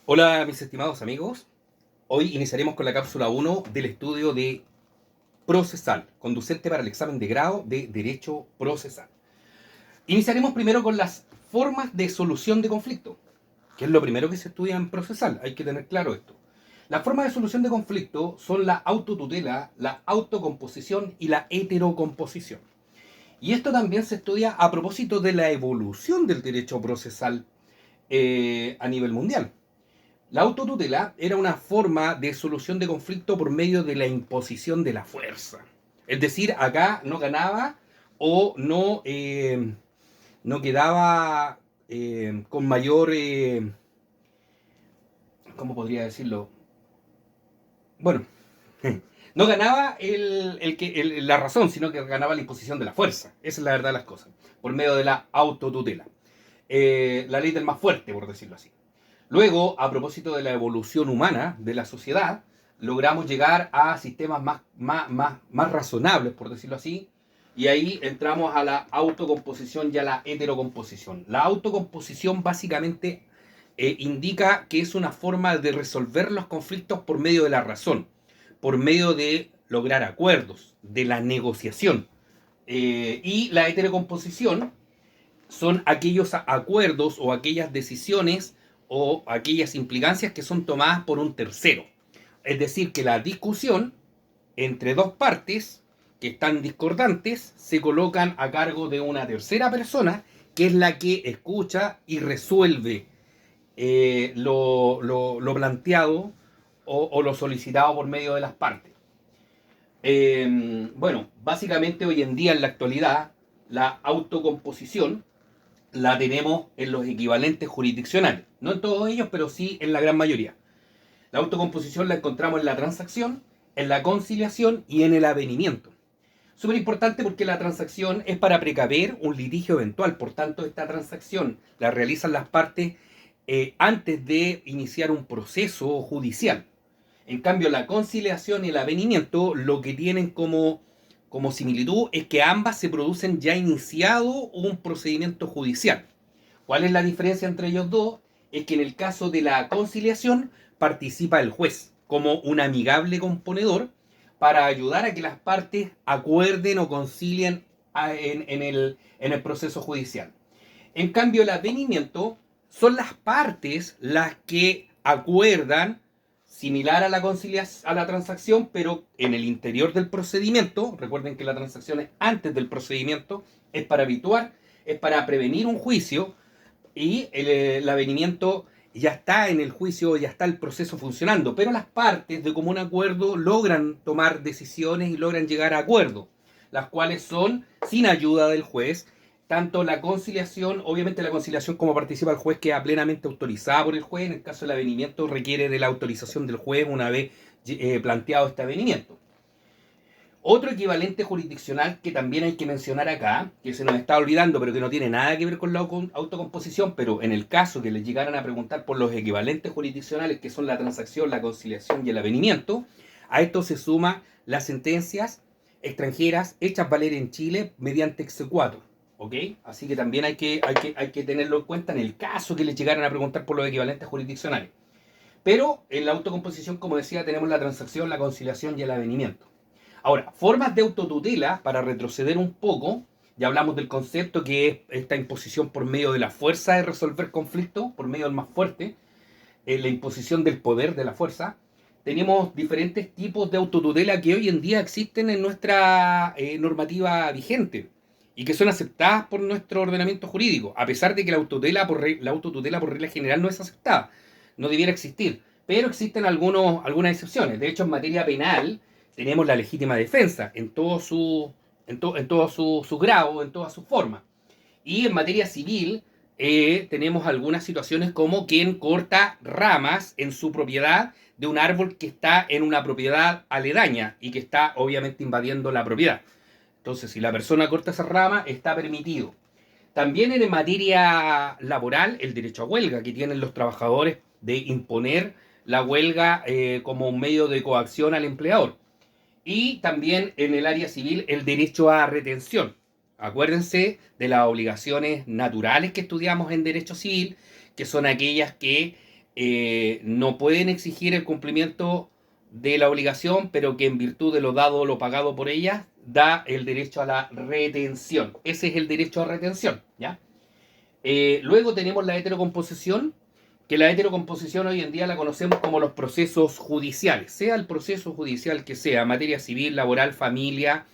Hola mis estimados amigos, hoy iniciaremos con la cápsula 1 del estudio de procesal, conducente para el examen de grado de Derecho Procesal. Iniciaremos primero con las formas de solución de conflicto, que es lo primero que se estudia en procesal, hay que tener claro esto. Las formas de solución de conflicto son la autotutela, la autocomposición y la heterocomposición. Y esto también se estudia a propósito de la evolución del derecho procesal a nivel mundial. La autotutela era una forma de solución de conflicto por medio de la imposición de la fuerza. Es decir, acá no ganaba o no quedaba con mayor, ¿cómo podría decirlo? Bueno, no ganaba la razón, sino que ganaba la imposición de la fuerza. Esa es la verdad de las cosas, por medio de la autotutela. La ley del más fuerte, por decirlo así. Luego, a propósito de la evolución humana de la sociedad, logramos llegar a sistemas más razonables, por decirlo así, y ahí entramos a la autocomposición y a la heterocomposición. La autocomposición básicamente indica que es una forma de resolver los conflictos por medio de la razón, por medio de lograr acuerdos, de la negociación. Y la heterocomposición son aquellos acuerdos o aquellas decisiones o aquellas implicancias que son tomadas por un tercero. Es decir, que la discusión entre dos partes que están discordantes se colocan a cargo de una tercera persona que es la que escucha y resuelve lo planteado o lo solicitado por medio de las partes. Bueno, básicamente hoy en día en la actualidad la autocomposición la tenemos en los equivalentes jurisdiccionales. No en todos ellos, pero sí en la gran mayoría. La autocomposición la encontramos en la transacción, en la conciliación y en el avenimiento. Súper importante porque la transacción es para precaver un litigio eventual. Por tanto, esta transacción la realizan las partes antes de iniciar un proceso judicial. En cambio, la conciliación y el avenimiento lo que tienen como similitud es que ambas se producen ya iniciado un procedimiento judicial. ¿Cuál es la diferencia entre ellos dos? Es que en el caso de la conciliación participa el juez como un amigable componedor para ayudar a que las partes acuerden o concilien en el proceso judicial. En cambio, el avenimiento son las partes las que acuerdan similar a a la transacción, pero en el interior del procedimiento. Recuerden que la transacción es antes del procedimiento, es para habituar, es para prevenir un juicio y el avenimiento ya está en el juicio, ya está el proceso funcionando, pero las partes de común acuerdo logran tomar decisiones y logran llegar a acuerdo, las cuales son sin ayuda del juez. Tanto la conciliación, obviamente la conciliación como participa el juez queda plenamente autorizada por el juez. En el caso del avenimiento requiere de la autorización del juez una vez planteado este avenimiento. Otro equivalente jurisdiccional que también hay que mencionar acá, que se nos está olvidando, pero que no tiene nada que ver con la autocomposición, pero en el caso que les llegaran a preguntar por los equivalentes jurisdiccionales, que son la transacción, la conciliación y el avenimiento, a esto se suman las sentencias extranjeras hechas valer en Chile mediante exequatur. ¿Ok? Así que también hay que tenerlo en cuenta en el caso que les llegaran a preguntar por los equivalentes jurisdiccionales. Pero en la autocomposición, como decía, tenemos la transacción, la conciliación y el avenimiento. Ahora, formas de autotutela, para retroceder un poco, ya hablamos del concepto que es esta imposición por medio de la fuerza de resolver conflictos, por medio del más fuerte, la imposición del poder de la fuerza. Tenemos diferentes tipos de autotutela que hoy en día existen en nuestra normativa vigente y que son aceptadas por nuestro ordenamiento jurídico, a pesar de que la autotutela por regla general no es aceptada, no debiera existir, pero existen algunas excepciones. De hecho, en materia penal tenemos la legítima defensa en todo su grado, en todas sus formas. Y en materia civil tenemos algunas situaciones como quien corta ramas en su propiedad de un árbol que está en una propiedad aledaña y que está obviamente invadiendo la propiedad. Entonces, si la persona corta esa rama, está permitido. También en materia laboral, el derecho a huelga que tienen los trabajadores de imponer la huelga como un medio de coacción al empleador. Y también en el área civil el derecho a retención. Acuérdense de las obligaciones naturales que estudiamos en derecho civil, que son aquellas que no pueden exigir el cumplimiento de la obligación, pero que en virtud de lo dado o lo pagado por ellas, da el derecho a la retención. Ese es el derecho a retención, ¿ya? Luego tenemos la heterocomposición, que la heterocomposición hoy en día la conocemos como los procesos judiciales, sea el proceso judicial que sea, materia civil, laboral, familia,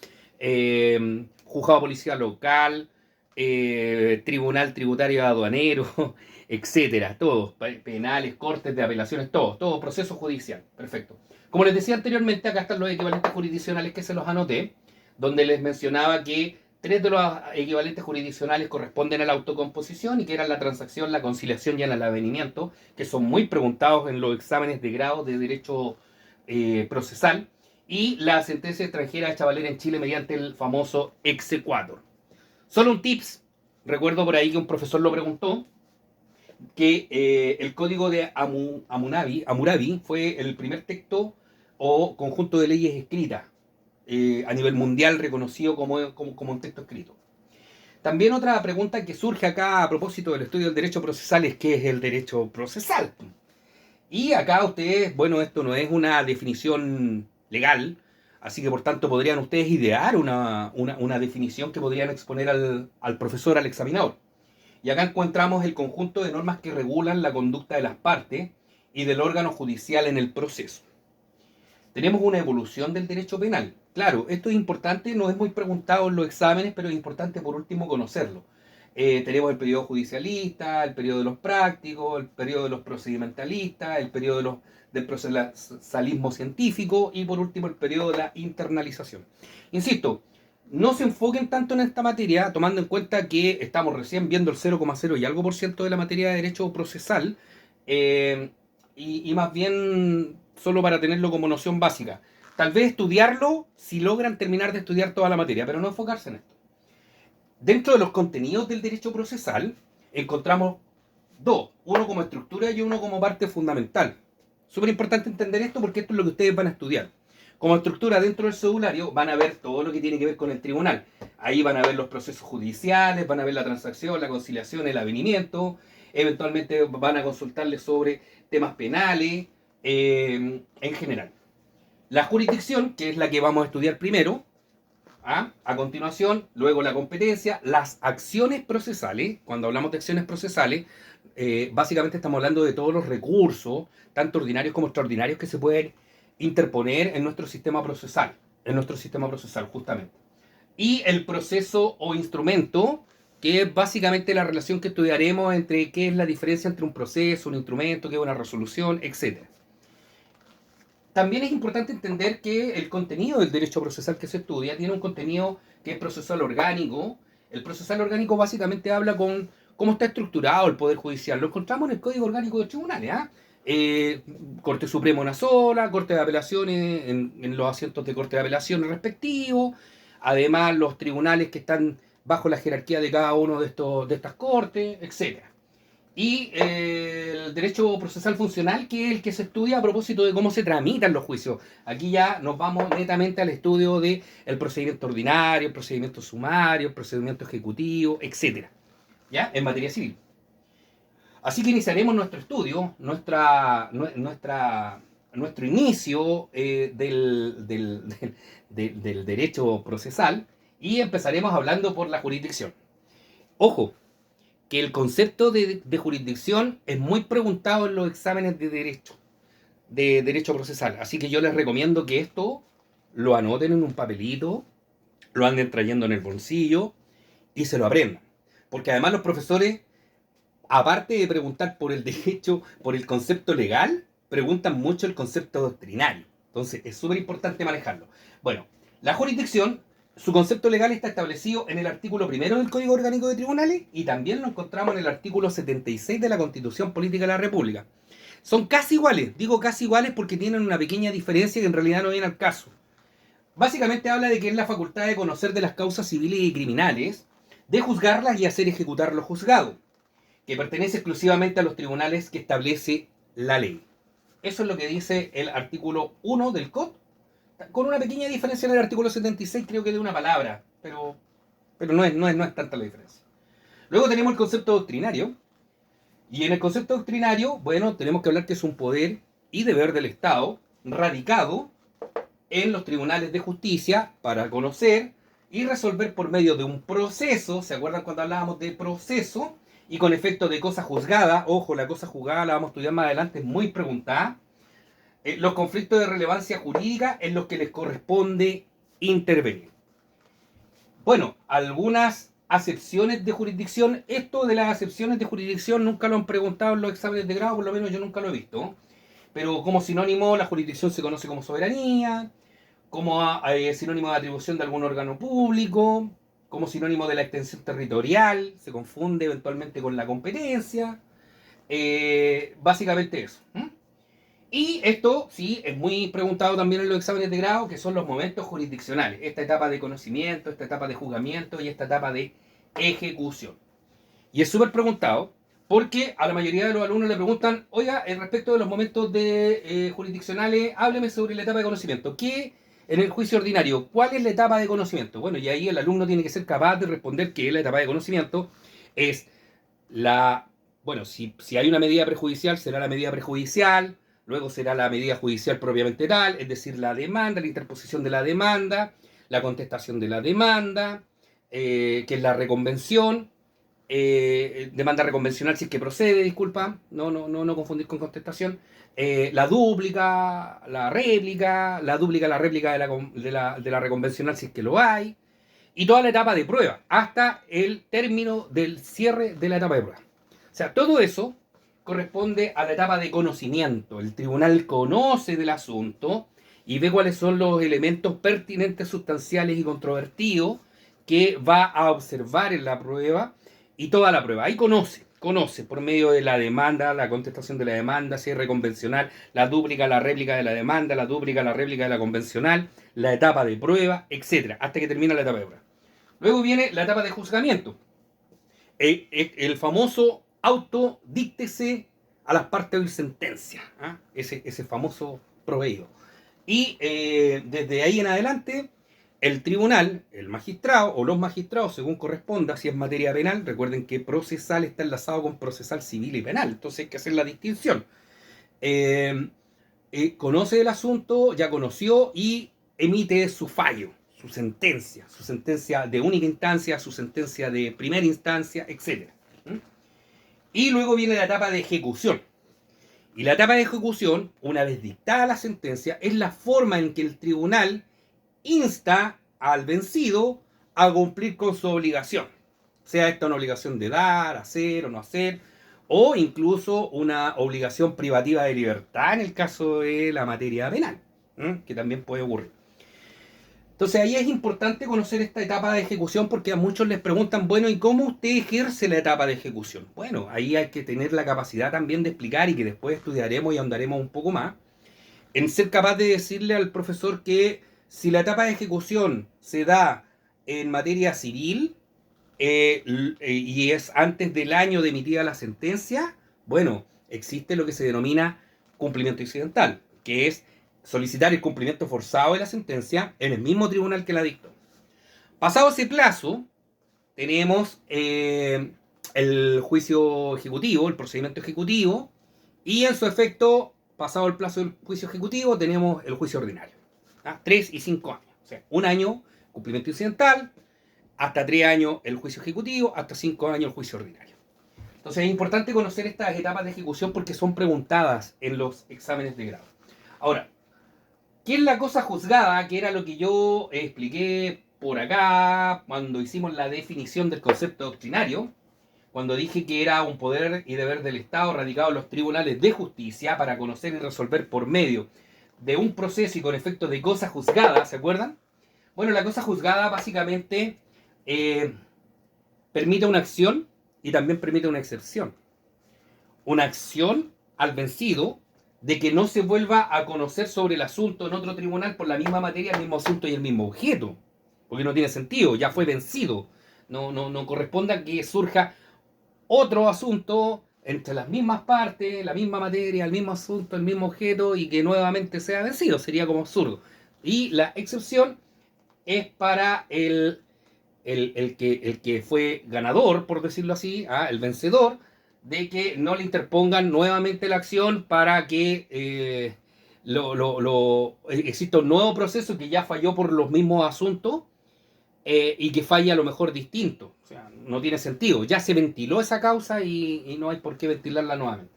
juzgado policial local, tribunal tributario aduanero, etcétera, todos, penales, cortes de apelaciones, todo proceso judicial, perfecto. Como les decía anteriormente, acá están los equivalentes jurisdiccionales que se los anoté, donde les mencionaba que tres de los equivalentes jurisdiccionales corresponden a la autocomposición y que eran la transacción, la conciliación y el avenimiento, que son muy preguntados en los exámenes de grado de derecho procesal, y la sentencia extranjera hecha valer en Chile mediante el famoso exequatur. Solo un tips, recuerdo por ahí que un profesor lo preguntó, que el código de Hammurabi fue el primer texto o conjunto de leyes escritas a nivel mundial reconocido como un texto escrito. También otra pregunta que surge acá a propósito del estudio del derecho procesal es qué es el derecho procesal. Y acá ustedes, bueno, esto no es una definición legal, así que por tanto podrían ustedes idear una definición que podrían exponer al profesor, al examinador. Y acá encontramos el conjunto de normas que regulan la conducta de las partes y del órgano judicial en el proceso. Tenemos una evolución del derecho penal. Claro, esto es importante, no es muy preguntado en los exámenes, pero es importante por último conocerlo. Tenemos el periodo judicialista, el periodo de los prácticos, el periodo de los procedimentalistas, el periodo del procesalismo científico y por último el periodo de la internalización. Insisto, no se enfoquen tanto en esta materia, tomando en cuenta que estamos recién viendo el 0,0 y algo por ciento de la materia de derecho procesal, y más bien solo para tenerlo como noción básica. Tal vez estudiarlo si logran terminar de estudiar toda la materia, pero no enfocarse en esto. Dentro de los contenidos del derecho procesal encontramos dos, uno como estructura y uno como parte fundamental. Súper importante entender esto porque esto es lo que ustedes van a estudiar. Como estructura dentro del cedulario van a ver todo lo que tiene que ver con el tribunal. Ahí van a ver los procesos judiciales, van a ver la transacción, la conciliación, el avenimiento. Eventualmente van a consultarles sobre temas penales, en general. La jurisdicción, que es la que vamos a estudiar primero, a continuación, luego la competencia, las acciones procesales. Cuando hablamos de acciones procesales, básicamente estamos hablando de todos los recursos, tanto ordinarios como extraordinarios, que se pueden interponer en nuestro sistema procesal, justamente. Y el proceso o instrumento, que es básicamente la relación que estudiaremos entre qué es la diferencia entre un proceso, un instrumento, qué es una resolución, etc. También es importante entender que el contenido del derecho procesal que se estudia tiene un contenido que es procesal orgánico. El procesal orgánico básicamente habla con cómo está estructurado el Poder Judicial. Lo encontramos en el Código Orgánico de Tribunales. Corte Suprema una sola, Corte de Apelaciones en los asientos de Corte de Apelaciones respectivos. Además, los tribunales que están bajo la jerarquía de cada uno de estas cortes, etc. Y el derecho procesal funcional, que es el que se estudia a propósito de cómo se tramitan los juicios. Aquí ya nos vamos netamente al estudio del procedimiento ordinario, el procedimiento sumario, el procedimiento ejecutivo, etc. ¿Ya? En materia civil. Así que iniciaremos nuestro estudio, nuestro inicio del derecho procesal, y empezaremos hablando por la jurisdicción. Ojo, que el concepto de jurisdicción es muy preguntado en los exámenes de derecho procesal. Así que yo les recomiendo que esto lo anoten en un papelito, lo anden trayendo en el bolsillo y se lo aprendan. Porque además los profesores, aparte de preguntar por el derecho, por el concepto legal, preguntan mucho el concepto doctrinario. Entonces es súper importante manejarlo. Bueno, la jurisdicción, su concepto legal está establecido en el artículo 1 del Código Orgánico de Tribunales y también lo encontramos en el artículo 76 de la Constitución Política de la República. Son casi iguales, digo casi iguales porque tienen una pequeña diferencia que en realidad no viene al caso. Básicamente habla de que es la facultad de conocer de las causas civiles y criminales, de juzgarlas y hacer ejecutar lo juzgado, que pertenece exclusivamente a los tribunales que establece la ley. Eso es lo que dice el artículo 1 del COD, con una pequeña diferencia en el artículo 76, creo que de una palabra, pero no es tanta la diferencia. Luego tenemos el concepto doctrinario, Y en el concepto doctrinario, bueno, tenemos que hablar que es un poder y deber del Estado radicado en los tribunales de justicia para conocer y resolver por medio de un proceso. ¿Se acuerdan cuando hablábamos de proceso? Y con efecto de cosa juzgada, ojo, la cosa juzgada la vamos a estudiar más adelante, es muy preguntada. Los conflictos de relevancia jurídica en los que les corresponde intervenir. Bueno, algunas acepciones de jurisdicción. Esto de las acepciones de jurisdicción nunca lo han preguntado en los exámenes de grado, por lo menos yo nunca lo he visto. Pero como sinónimo, la jurisdicción se conoce como soberanía, como sinónimo de atribución de algún órgano público, como sinónimo de la extensión territorial, se confunde eventualmente con la competencia. Básicamente eso. Y esto sí es muy preguntado también en los exámenes de grado, que son los momentos jurisdiccionales, esta etapa de conocimiento, esta etapa de juzgamiento y esta etapa de ejecución. Y es súper preguntado porque a la mayoría de los alumnos le preguntan, oiga, respecto de los momentos jurisdiccionales, hábleme sobre la etapa de conocimiento. ¿Qué en el juicio ordinario? ¿Cuál es la etapa de conocimiento? Bueno, y ahí el alumno tiene que ser capaz de responder que la etapa de conocimiento es la... Bueno, si hay una medida prejudicial, será la medida prejudicial, luego será la medida judicial propiamente tal, es decir, la demanda, la interposición de la demanda, la contestación de la demanda, que es la reconvención, demanda reconvencional si es que procede, disculpa, no confundir con contestación, la dúplica, la dúplica, la réplica de la reconvencional si es que lo hay, y toda la etapa de prueba, hasta el término del cierre de la etapa de prueba. O sea, todo eso corresponde a la etapa de conocimiento. El tribunal conoce del asunto y ve cuáles son los elementos pertinentes, sustanciales y controvertidos que va a observar en la prueba y toda la prueba. Ahí conoce por medio de la demanda, la contestación de la demanda, cierre convencional, la dúplica, la réplica de la demanda, la dúplica, la réplica de la convencional, la etapa de prueba, etc. Hasta que termina la etapa de prueba. Luego viene la etapa de juzgamiento. El famoso autodíctese a las partes de sentencia. ¿Ah? Ese famoso proveído. Y desde ahí en adelante, el tribunal, el magistrado o los magistrados, según corresponda, si es materia penal, recuerden que procesal está enlazado con procesal civil y penal, entonces hay que hacer la distinción. Conoce el asunto, ya conoció y emite su fallo, su sentencia de única instancia, su sentencia de primera instancia, etc. Y luego viene la etapa de ejecución. Y la etapa de ejecución, una vez dictada la sentencia, es la forma en que el tribunal insta al vencido a cumplir con su obligación. Sea esta una obligación de dar, hacer o no hacer, o incluso una obligación privativa de libertad en el caso de la materia penal, que también puede ocurrir. Entonces ahí es importante conocer esta etapa de ejecución porque a muchos les preguntan, bueno, ¿y cómo usted ejerce la etapa de ejecución? Bueno, ahí hay que tener la capacidad también de explicar y que después estudiaremos y ahondaremos un poco más, en ser capaz de decirle al profesor que si la etapa de ejecución se da en materia civil y es antes del año de emitida la sentencia, bueno, existe lo que se denomina cumplimiento incidental, que es solicitar el cumplimiento forzado de la sentencia en el mismo tribunal que la dictó. Pasado ese plazo, tenemos el juicio ejecutivo, el procedimiento ejecutivo, y en su efecto, pasado el plazo del juicio ejecutivo, tenemos el juicio ordinario. 3 y 5 años. O sea, un año cumplimiento incidental, hasta 3 años el juicio ejecutivo, hasta 5 años el juicio ordinario. Entonces es importante conocer estas etapas de ejecución porque son preguntadas en los exámenes de grado. Ahora, ¿qué es la cosa juzgada? Que era lo que yo expliqué por acá cuando hicimos la definición del concepto doctrinario, cuando dije que era un poder y deber del Estado radicado en los tribunales de justicia para conocer y resolver por medio de un proceso y con efectos de cosa juzgada, ¿se acuerdan? Bueno, la cosa juzgada básicamente permite una acción y también permite una excepción. Una acción al vencido de que no se vuelva a conocer sobre el asunto en otro tribunal por la misma materia, el mismo asunto y el mismo objeto. Porque no tiene sentido, ya fue vencido. No corresponde a que surja otro asunto entre las mismas partes, la misma materia, el mismo asunto, el mismo objeto y que nuevamente sea vencido. Sería como absurdo. Y la excepción es para el que fue ganador, por decirlo así, el vencedor, de que no le interpongan nuevamente la acción para que exista un nuevo proceso que ya falló por los mismos asuntos y que falle a lo mejor distinto. O sea, no tiene sentido. Ya se ventiló esa causa y no hay por qué ventilarla nuevamente.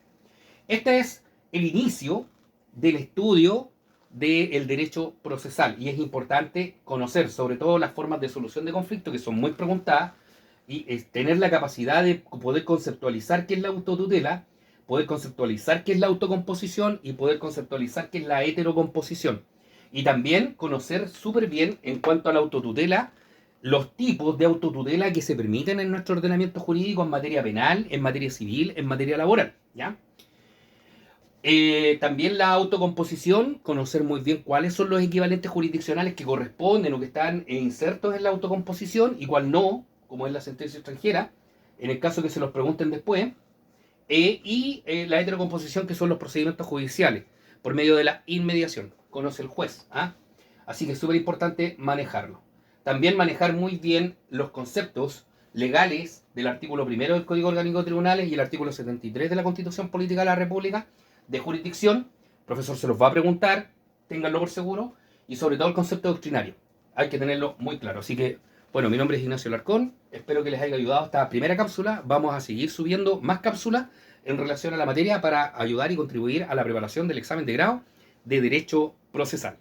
Este es el inicio del estudio del derecho procesal y es importante conocer sobre todo las formas de solución de conflictos que son muy preguntadas y tener la capacidad de poder conceptualizar qué es la autotutela, poder conceptualizar qué es la autocomposición y poder conceptualizar qué es la heterocomposición. Y también conocer súper bien en cuanto a la autotutela los tipos de autotutela que se permiten en nuestro ordenamiento jurídico en materia penal, en materia civil, en materia laboral. ¿Ya? También la autocomposición, conocer muy bien cuáles son los equivalentes jurisdiccionales que corresponden o que están insertos en la autocomposición y cuál no, como es la sentencia extranjera, en el caso que se los pregunten después, la heterocomposición, que son los procedimientos judiciales, por medio de la inmediación, conoce el juez. ¿Ah? Así que es súper importante manejarlo. También manejar muy bien los conceptos legales del artículo 1 del Código Orgánico de Tribunales y el artículo 73 de la Constitución Política de la República, de jurisdicción. El profesor se los va a preguntar, ténganlo por seguro, y sobre todo el concepto doctrinario. Hay que tenerlo muy claro. Así que, bueno, mi nombre es Ignacio Larcón, espero que les haya ayudado esta primera cápsula. Vamos a seguir subiendo más cápsulas en relación a la materia para ayudar y contribuir a la preparación del examen de grado de Derecho Procesal.